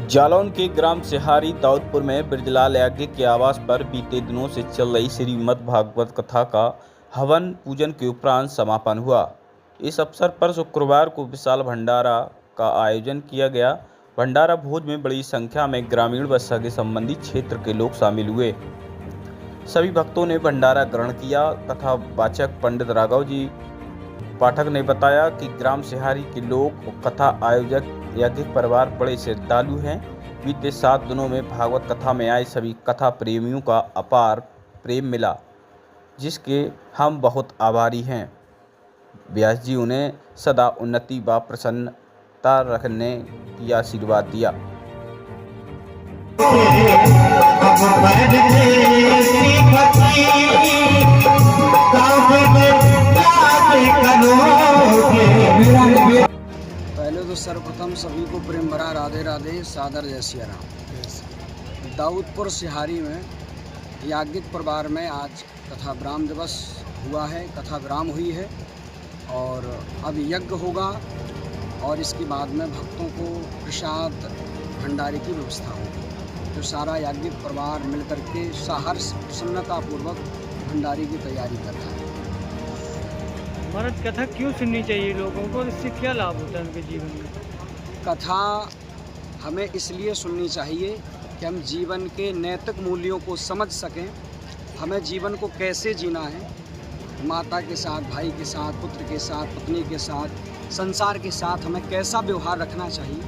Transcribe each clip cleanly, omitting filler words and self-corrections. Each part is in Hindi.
जालौन के ग्राम सिहारी दाऊदपुर में बृजलाल याज्ञिक के आवास पर बीते दिनों से चल रही श्रीमद् भागवत कथा का हवन पूजन के उपरांत समापन हुआ। इस अवसर पर शुक्रवार को विशाल भंडारा का आयोजन किया गया। भंडारा भोज में बड़ी संख्या में ग्रामीण व सगे संबंधी क्षेत्र के लोग शामिल हुए। सभी भक्तों ने भंडारा ग्रहण किया। कथा वाचक पंडित राघव जी पाठक ने बताया कि ग्राम सिहारी के लोग और कथा आयोजक याज्ञिक परिवार बड़े श्रद्धालु हैं। बीते 7 दिनों में भागवत कथा में आए सभी कथा प्रेमियों का अपार प्रेम मिला, जिसके हम बहुत आभारी हैं। व्यास जी उन्हें सदा उन्नति व प्रसन्नता रखने की आशीर्वाद दिया। पहले तो सर्वप्रथम सभी को प्रेम भरा राधे राधे, सादर जय सिया राम। दाऊदपुर सिहारी में याज्ञिक परिवार में आज कथा विराम दिवस हुआ है, कथा विराम हुई है और अब यज्ञ होगा और इसके बाद में भक्तों को प्रसाद भंडारे की व्यवस्था होगी। तो सारा याज्ञिक परिवार मिलकर के सहर्ष प्रसन्नतापूर्वक भंडारे की तैयारी कर रहा है। महाराज, कथा क्यों सुननी चाहिए लोगों को, इससे क्या लाभ होता है उनके जीवन में? कथा हमें इसलिए सुननी चाहिए कि हम जीवन के नैतिक मूल्यों को समझ सकें। हमें जीवन को कैसे जीना है, माता के साथ, भाई के साथ, पुत्र के साथ, पत्नी के साथ, संसार के साथ हमें कैसा व्यवहार रखना चाहिए,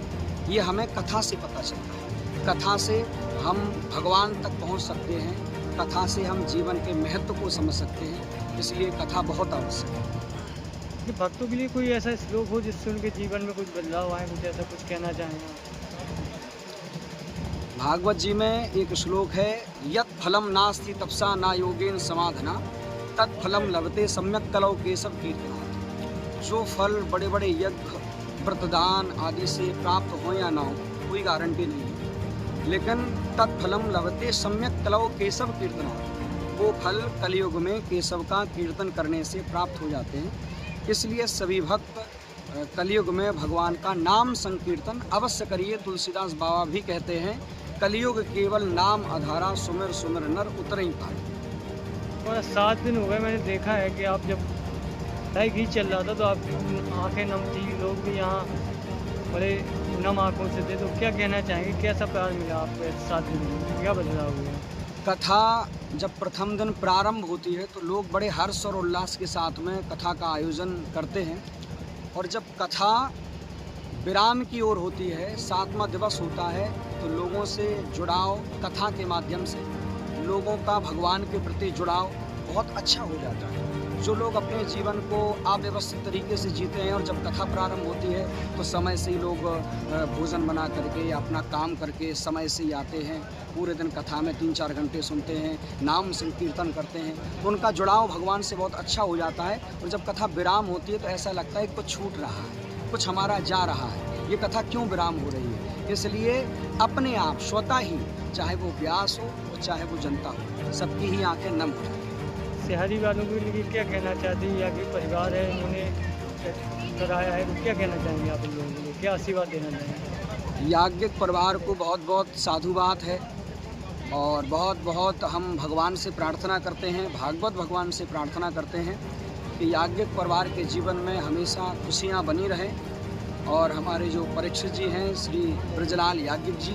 ये हमें कथा से पता चलता है। कथा से हम भगवान तक पहुंच सकते हैं, कथा से हम जीवन के महत्व को समझ सकते हैं। इसलिए कथा बहुत आवश्यक है। कि भक्तों के लिए कोई ऐसा श्लोक हो जिससे उनके जीवन में कुछ बदलाव आए, कुछ ऐसा कुछ कहना चाहें? भागवत जी में एक श्लोक है, यत् फलम नास्ति तपसा ना योगेन समाधना तत्फलम लभते सम्यक कलौ केशव कीर्तनात्। जो फल बड़े बड़े यज्ञ, व्रतदान आदि से प्राप्त हो या ना हो, कोई गारंटी नहीं है, लेकिन तत्फलम लभते सम्यक कलौ केशव कीर्तनात्। वो फल कलयुग में केशव का कीर्तन करने से प्राप्त हो जाते हैं। इसलिए सभी भक्त कलयुग में भगवान का नाम संकीर्तन अवश्य करिए। तुलसीदास बाबा भी कहते हैं, कलयुग केवल नाम आधारा, सुमिर सुमिर नर उतरई पाए। और 7 दिन हो गए, मैंने देखा है कि आप जब घी चल रहा था तो आपकी आंखें नम थी, लोग भी यहाँ बड़े नम आंखों से थे। तो क्या कहना चाहेंगे, कैसा प्यार मिला आपको 7 दिन में, क्या बदलाव हुआ? कथा जब प्रथम दिन प्रारंभ होती है तो लोग बड़े हर्ष और उल्लास के साथ में कथा का आयोजन करते हैं, और जब कथा विराम की ओर होती है, 7वां दिवस होता है, तो लोगों से जुड़ाव कथा के माध्यम से, लोगों का भगवान के प्रति जुड़ाव बहुत अच्छा हो जाता है। जो लोग अपने जीवन को अव्यवस्थित तरीके से जीते हैं और जब कथा प्रारंभ होती है तो समय से ही लोग भोजन बना करके या अपना काम करके समय से ही आते हैं। पूरे दिन कथा में 3-4 घंटे सुनते हैं, नाम संकीर्तन करते हैं, तो उनका जुड़ाव भगवान से बहुत अच्छा हो जाता है। और जब कथा विराम होती है तो ऐसा लगता है कि कुछ छूट रहा है, कुछ हमारा जा रहा है, ये कथा क्यों विराम हो रही है। इसलिए अपने आप स्वतः ही, चाहे वो व्यास हो चाहे वो जनता हो, सबकी ही आंखें नम हो जाती हैं। सिहारी वालों के लिए क्या कहना चाहते हैं? याज्ञिक परिवार है, उन्होंने कराया है, तो क्या कहना चाहेंगे आप इन लोगों के लिए, क्या आशीर्वाद देना चाहेंगे? याज्ञिक परिवार को बहुत बहुत साधुवाद है और बहुत बहुत हम भगवान से प्रार्थना करते हैं, भागवत भगवान से प्रार्थना करते हैं कि याज्ञिक परिवार के जीवन में हमेशा खुशियाँ बनी रहें। और हमारे जो परीक्षित जी हैं, श्री बृजलाल याज्ञिक जी,